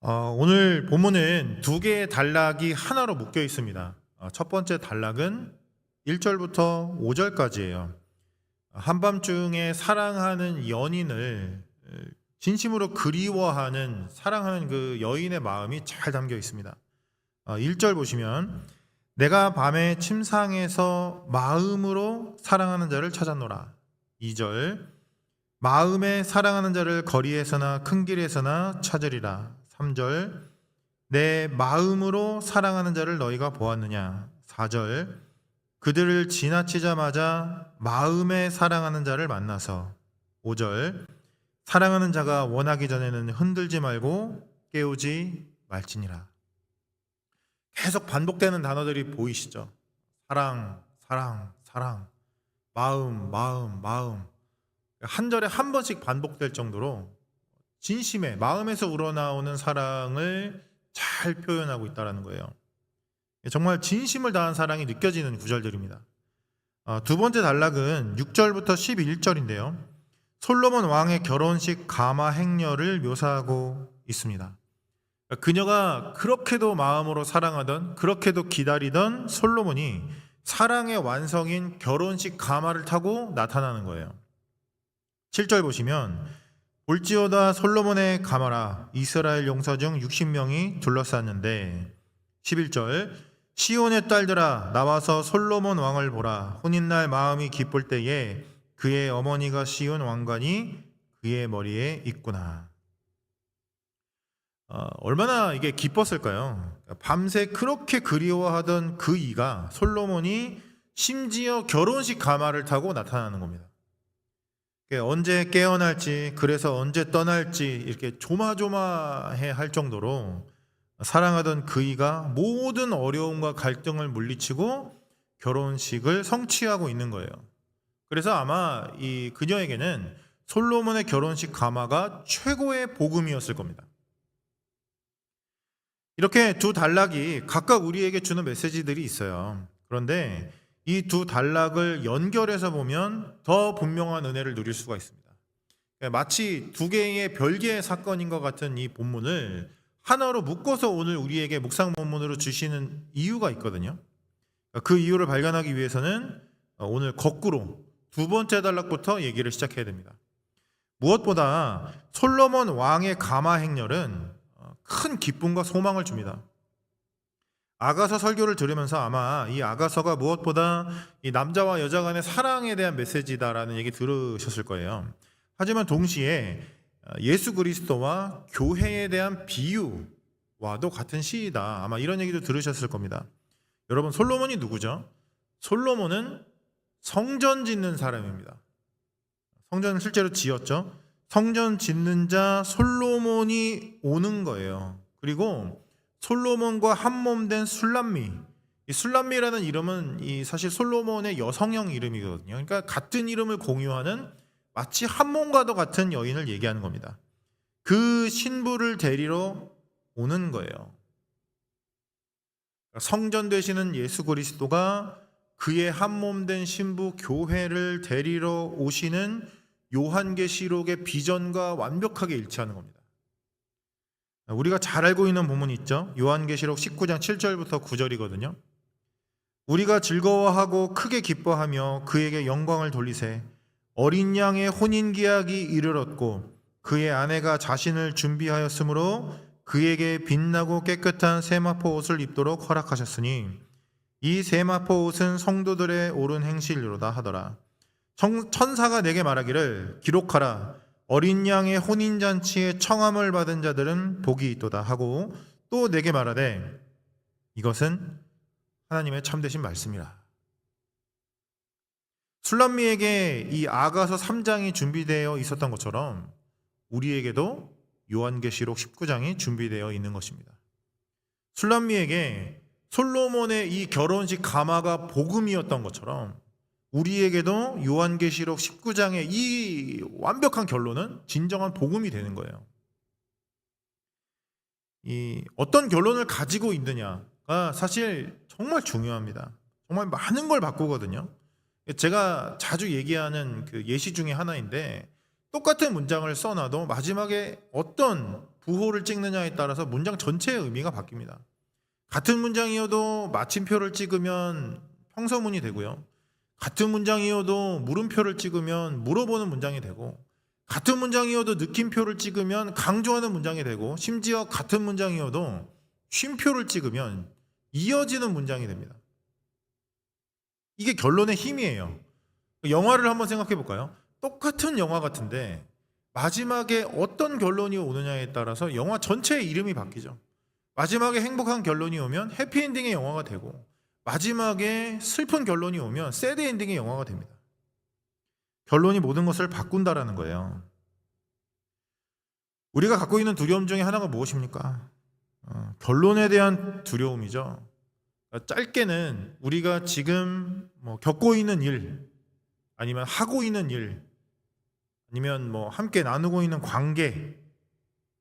오늘 본문은 두 개의 단락이 하나로 묶여 있습니다. 첫 번째 단락은 1절부터 5절까지예요. 한밤중에 사랑하는 연인을 진심으로 그리워하는 사랑하는 그 여인의 마음이 잘 담겨 있습니다. 1절 보시면 내가 밤에 침상에서 마음으로 사랑하는 자를 찾았노라. 2절 마음에 사랑하는 자를 거리에서나 큰 길에서나 찾으리라. 3절 내 마음으로 사랑하는 자를 너희가 보았느냐. 4절 그들을 지나치자마자 마음에 사랑하는 자를 만나서. 5절 사랑하는 자가 원하기 전에는 흔들지 말고 깨우지 말지니라. 계속 반복되는 단어들이 보이시죠? 사랑, 사랑, 사랑, 마음, 마음, 마음. 한 절에 한 번씩 반복될 정도로 진심의 마음에서 우러나오는 사랑을 잘 표현하고 있다는 거예요. 정말 진심을 다한 사랑이 느껴지는 구절들입니다. 두 번째 단락은 6절부터 11절인데요. 솔로몬 왕의 결혼식 가마 행렬을 묘사하고 있습니다. 그녀가 그렇게도 마음으로 사랑하던, 그렇게도 기다리던 솔로몬이 사랑의 완성인 결혼식 가마를 타고 나타나는 거예요. 7절 보시면 볼지어다 솔로몬의 가마라 이스라엘 용사 중 60명이 둘러쌌는데. 11절 시온의 딸들아 나와서 솔로몬 왕을 보라. 혼인날 마음이 기쁠 때에 그의 어머니가 시온 왕관이 그의 머리에 있구나. 얼마나 이게 기뻤을까요? 밤새 그렇게 그리워하던 그 이가 솔로몬이 심지어 결혼식 가마를 타고 나타나는 겁니다. 언제 깨어날지, 그래서 언제 떠날지 이렇게 조마조마해 할 정도로 사랑하던 그이가 모든 어려움과 갈등을 물리치고 결혼식을 성취하고 있는 거예요. 그래서 아마 이 그녀에게는 솔로몬의 결혼식 가마가 최고의 복음이었을 겁니다. 이렇게 두 단락이 각각 우리에게 주는 메시지들이 있어요. 그런데 이 두 단락을 연결해서 보면 더 분명한 은혜를 누릴 수가 있습니다. 마치 두 개의 별개의 사건인 것 같은 이 본문을 하나로 묶어서 오늘 우리에게 묵상 본문으로 주시는 이유가 있거든요. 그 이유를 발견하기 위해서는 오늘 거꾸로 두 번째 단락부터 얘기를 시작해야 됩니다. 무엇보다 솔로몬 왕의 가마 행렬은 큰 기쁨과 소망을 줍니다. 아가서 설교를 들으면서 아마 이 아가서가 무엇보다 이 남자와 여자 간의 사랑에 대한 메시지다라는 얘기 들으셨을 거예요. 하지만 동시에 예수 그리스도와 교회에 대한 비유와도 같은 시이다. 아마 이런 얘기도 들으셨을 겁니다. 여러분, 솔로몬이 누구죠? 솔로몬은 성전 짓는 사람입니다. 성전을 실제로 지었죠. 성전 짓는 자 솔로몬이 오는 거예요. 그리고 솔로몬과 한몸된 술람미, 이 술람미라는 이름은 이 사실 솔로몬의 여성형 이름이거든요. 그러니까 같은 이름을 공유하는 마치 한몸과도 같은 여인을 얘기하는 겁니다. 그 신부를 데리러 오는 거예요. 성전 되시는 예수 그리스도가 그의 한몸된 신부 교회를 데리러 오시는 요한계시록의 비전과 완벽하게 일치하는 겁니다. 우리가 잘 알고 있는 본문이 있죠. 요한계시록 19장 7절부터 9절이거든요. 우리가 즐거워하고 크게 기뻐하며 그에게 영광을 돌리세. 어린 양의 혼인기약이 이르렀고 그의 아내가 자신을 준비하였으므로 그에게 빛나고 깨끗한 세마포 옷을 입도록 허락하셨으니 이 세마포 옷은 성도들의 옳은 행실로다 하더라. 천사가 내게 말하기를 기록하라. 어린 양의 혼인잔치에 청함을 받은 자들은 복이 있도다 하고 또 내게 말하되 이것은 하나님의 참되신 말씀이라. 술람미에게 이 아가서 3장이 준비되어 있었던 것처럼 우리에게도 요한계시록 19장이 준비되어 있는 것입니다. 술람미에게 솔로몬의 이 결혼식 가마가 복음이었던 것처럼 우리에게도 요한계시록 19장의 이 완벽한 결론은 진정한 복음이 되는 거예요. 이 어떤 결론을 가지고 있느냐가 사실 정말 중요합니다. 정말 많은 걸 바꾸거든요. 제가 자주 얘기하는 그 예시 중에 하나인데 똑같은 문장을 써놔도 마지막에 어떤 부호를 찍느냐에 따라서 문장 전체의 의미가 바뀝니다. 같은 문장이어도 마침표를 찍으면 평서문이 되고요. 같은 문장이어도 물음표를 찍으면 물어보는 문장이 되고, 같은 문장이어도 느낌표를 찍으면 강조하는 문장이 되고, 심지어 같은 문장이어도 쉼표를 찍으면 이어지는 문장이 됩니다. 이게 결론의 힘이에요. 영화를 한번 생각해 볼까요? 똑같은 영화 같은데 마지막에 어떤 결론이 오느냐에 따라서 영화 전체의 이름이 바뀌죠. 마지막에 행복한 결론이 오면 해피엔딩의 영화가 되고, 마지막에 슬픈 결론이 오면 새드 엔딩의 영화가 됩니다. 결론이 모든 것을 바꾼다라는 거예요. 우리가 갖고 있는 두려움 중에 하나가 무엇입니까? 결론에 대한 두려움이죠. 짧게는 우리가 지금 겪고 있는 일, 아니면 하고 있는 일, 아니면 함께 나누고 있는 관계,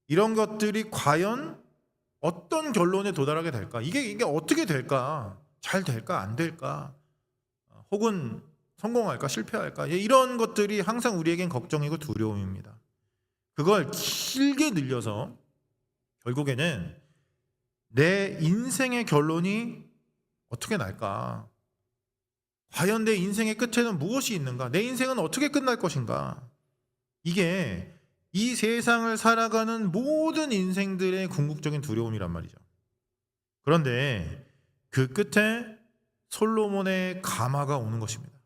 이런 것들이 과연 어떤 결론에 도달하게 될까? 이게 어떻게 될까? 잘 될까? 안 될까? 혹은 성공할까? 실패할까? 이런 것들이 항상 우리에겐 걱정이고 두려움입니다. 그걸 길게 늘려서 결국에는 내 인생의 결론이 어떻게 날까? 과연 내 인생의 끝에는 무엇이 있는가? 내 인생은 어떻게 끝날 것인가? 이게 이 세상을 살아가는 모든 인생들의 궁극적인 두려움이란 말이죠. 그런데 그 끝에 솔로몬의 가마가 오는 것입니다.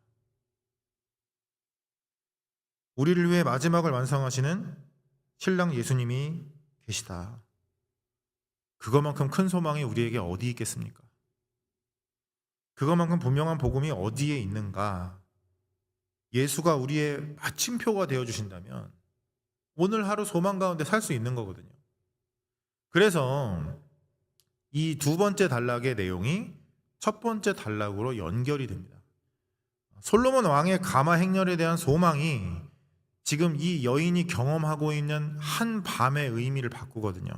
우리를 위해 마지막을 완성하시는 신랑 예수님이 계시다. 그것만큼 큰 소망이 우리에게 어디 있겠습니까? 그것만큼 분명한 복음이 어디에 있는가? 예수가 우리의 마침표가 되어주신다면 오늘 하루 소망 가운데 살 수 있는 거거든요. 그래서 이 두 번째 단락의 내용이 첫 번째 단락으로 연결이 됩니다. 솔로몬 왕의 가마 행렬에 대한 소망이 지금 이 여인이 경험하고 있는 한 밤의 의미를 바꾸거든요.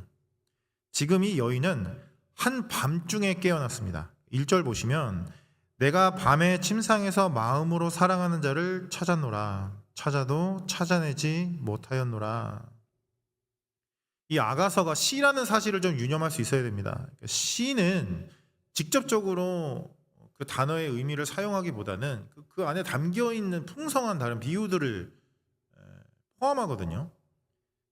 지금 이 여인은 한 밤중에 깨어났습니다. 1절 보시면 내가 밤에 침상에서 마음으로 사랑하는 자를 찾았노라. 찾아도 찾아내지 못하였노라. 이 아가서가 시라는 사실을 좀 유념할 수 있어야 됩니다. 시는 직접적으로 그 단어의 의미를 사용하기보다는 그 안에 담겨있는 풍성한 다른 비유들을 포함하거든요.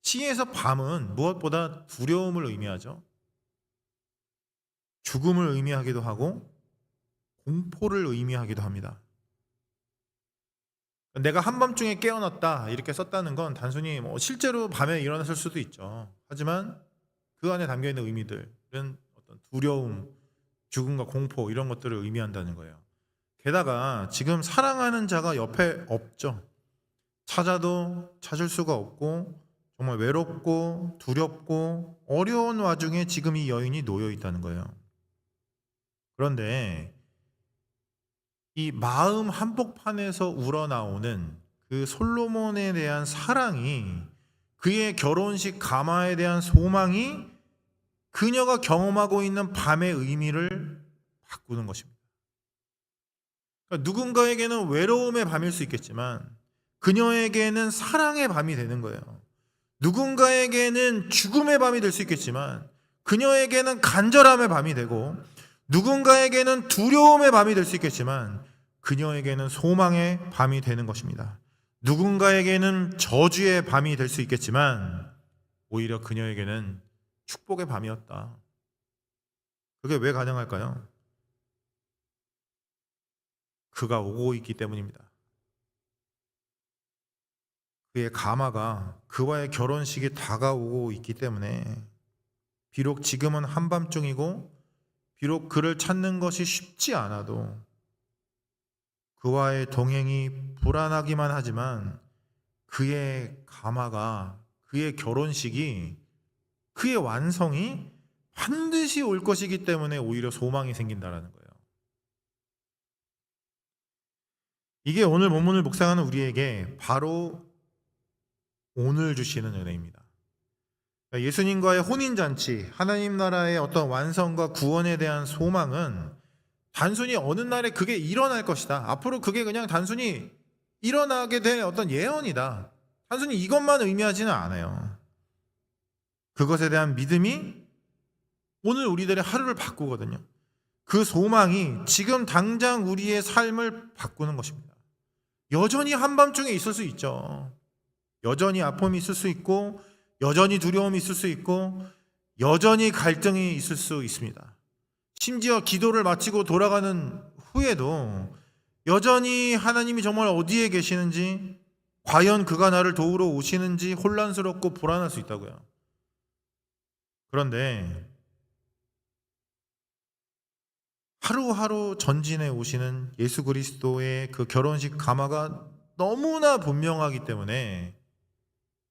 시에서 밤은 무엇보다 두려움을 의미하죠. 죽음을 의미하기도 하고 공포를 의미하기도 합니다. 내가 한밤중에 깨어났다 이렇게 썼다는 건 단순히 실제로 밤에 일어났을 수도 있죠. 하지만 그 안에 담겨있는 의미들은 어떤 두려움, 죽음과 공포 이런 것들을 의미한다는 거예요. 게다가 지금 사랑하는 자가 옆에 없죠. 찾아도 찾을 수가 없고 정말 외롭고 두렵고 어려운 와중에 지금 이 여인이 놓여 있다는 거예요. 그런데 이 마음 한복판에서 우러나오는 그 솔로몬에 대한 사랑이, 그의 결혼식 가마에 대한 소망이 그녀가 경험하고 있는 밤의 의미를 바꾸는 것입니다. 그러니까 누군가에게는 외로움의 밤일 수 있겠지만 그녀에게는 사랑의 밤이 되는 거예요. 누군가에게는 죽음의 밤이 될 수 있겠지만 그녀에게는 간절함의 밤이 되고, 누군가에게는 두려움의 밤이 될 수 있겠지만 그녀에게는 소망의 밤이 되는 것입니다. 누군가에게는 저주의 밤이 될 수 있겠지만 오히려 그녀에게는 축복의 밤이었다. 그게 왜 가능할까요? 그가 오고 있기 때문입니다. 그의 가마가, 그와의 결혼식이 다가오고 있기 때문에 비록 지금은 한밤중이고 비록 그를 찾는 것이 쉽지 않아도, 그와의 동행이 불안하기만 하지만 그의 가마가, 그의 결혼식이, 그의 완성이 반드시 올 것이기 때문에 오히려 소망이 생긴다는 거예요. 이게 오늘 본문을 묵상하는 우리에게 바로 오늘 주시는 은혜입니다. 예수님과의 혼인잔치, 하나님 나라의 어떤 완성과 구원에 대한 소망은 단순히 어느 날에 그게 일어날 것이다, 앞으로 그게 그냥 단순히 일어나게 될 어떤 예언이다, 단순히 이것만 의미하지는 않아요. 그것에 대한 믿음이 오늘 우리들의 하루를 바꾸거든요. 그 소망이 지금 당장 우리의 삶을 바꾸는 것입니다. 여전히 한밤중에 있을 수 있죠. 여전히 아픔이 있을 수 있고, 여전히 두려움이 있을 수 있고, 여전히 갈등이 있을 수 있습니다. 심지어 기도를 마치고 돌아가는 후에도 여전히 하나님이 정말 어디에 계시는지, 과연 그가 나를 도우러 오시는지 혼란스럽고 불안할 수 있다고요. 그런데 하루하루 전진해 오시는 예수 그리스도의 그 결혼식 가마가 너무나 분명하기 때문에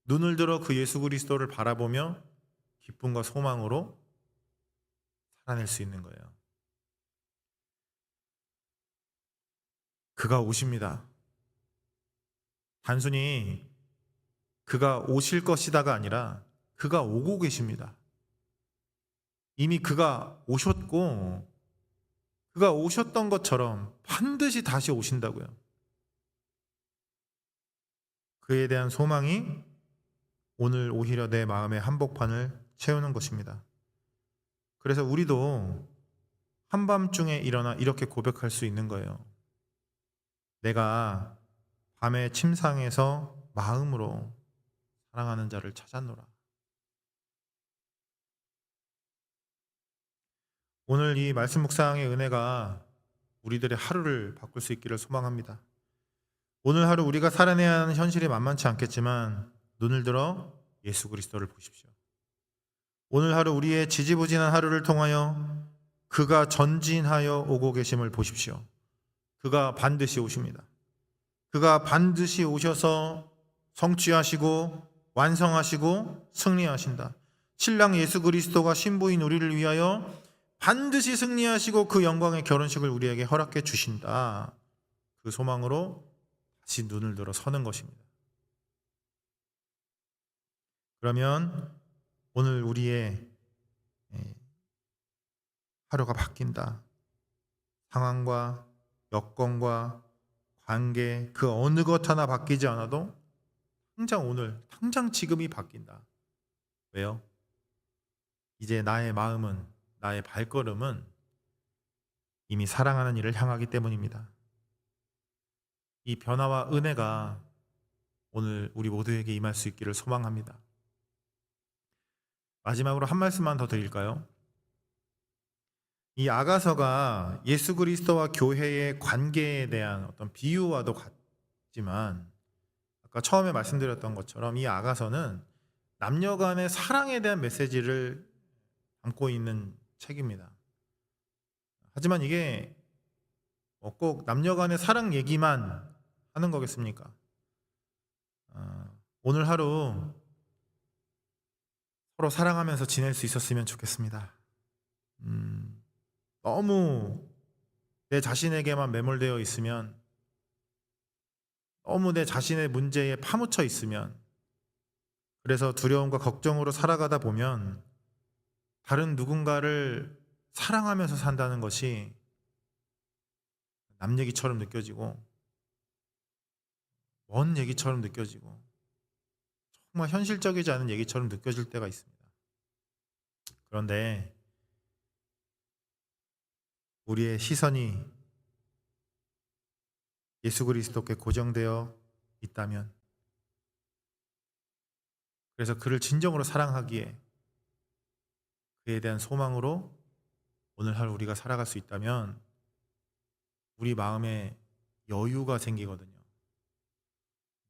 눈을 들어 그 예수 그리스도를 바라보며 기쁨과 소망으로 살아낼 수 있는 거예요. 그가 오십니다. 단순히 그가 오실 것이다가 아니라 그가 오고 계십니다. 이미 그가 오셨고, 그가 오셨던 것처럼 반드시 다시 오신다고요. 그에 대한 소망이 오늘 오히려 내 마음의 한복판을 채우는 것입니다. 그래서 우리도 한밤중에 일어나 이렇게 고백할 수 있는 거예요. 내가 밤의 침상에서 마음으로 사랑하는 자를 찾았노라. 오늘 이 말씀 묵상의 은혜가 우리들의 하루를 바꿀 수 있기를 소망합니다. 오늘 하루 우리가 살아내야 하는 현실이 만만치 않겠지만 눈을 들어 예수 그리스도를 보십시오. 오늘 하루 우리의 지지부진한 하루를 통하여 그가 전진하여 오고 계심을 보십시오. 그가 반드시 오십니다. 그가 반드시 오셔서 성취하시고 완성하시고 승리하신다. 신랑 예수 그리스도가 신부인 우리를 위하여 반드시 승리하시고 그 영광의 결혼식을 우리에게 허락해 주신다. 그 소망으로 다시 눈을 들어 서는 것입니다. 그러면 오늘 우리의 하루가 바뀐다. 상황과 여건과 관계 그 어느 것 하나 바뀌지 않아도 당장 오늘, 당장 지금이 바뀐다. 왜요? 이제 나의 마음은, 나의 발걸음은 이미 사랑하는 이를 향하기 때문입니다. 이 변화와 은혜가 오늘 우리 모두에게 임할 수 있기를 소망합니다. 마지막으로 한 말씀만 더 드릴까요? 이 아가서가 예수 그리스도와 교회의 관계에 대한 어떤 비유와도 같지만 아까 처음에 말씀드렸던 것처럼 이 아가서는 남녀 간의 사랑에 대한 메시지를 담고 있는 책입니다. 하지만 이게 꼭 남녀 간의 사랑 얘기만 하는 거겠습니까? 오늘 하루 서로 사랑하면서 지낼 수 있었으면 좋겠습니다. 너무 내 자신에게만 매몰되어 있으면, 너무 내 자신의 문제에 파묻혀 있으면, 그래서 두려움과 걱정으로 살아가다 보면 다른 누군가를 사랑하면서 산다는 것이 남 얘기처럼 느껴지고 먼 얘기처럼 느껴지고 정말 현실적이지 않은 얘기처럼 느껴질 때가 있습니다. 그런데 우리의 시선이 예수 그리스도께 고정되어 있다면, 그래서 그를 진정으로 사랑하기에 그에 대한 소망으로 오늘 하루 우리가 살아갈 수 있다면 우리 마음에 여유가 생기거든요.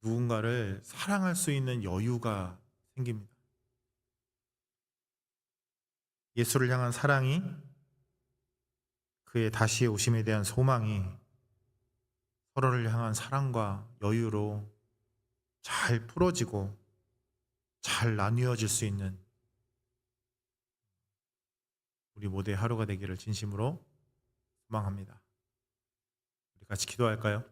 누군가를 사랑할 수 있는 여유가 생깁니다. 예수를 향한 사랑이, 그의 다시 오심에 대한 소망이 서로를 향한 사랑과 여유로 잘 풀어지고 잘 나뉘어질 수 있는 우리 모두의 하루가 되기를 진심으로 소망합니다. 우리 같이 기도할까요?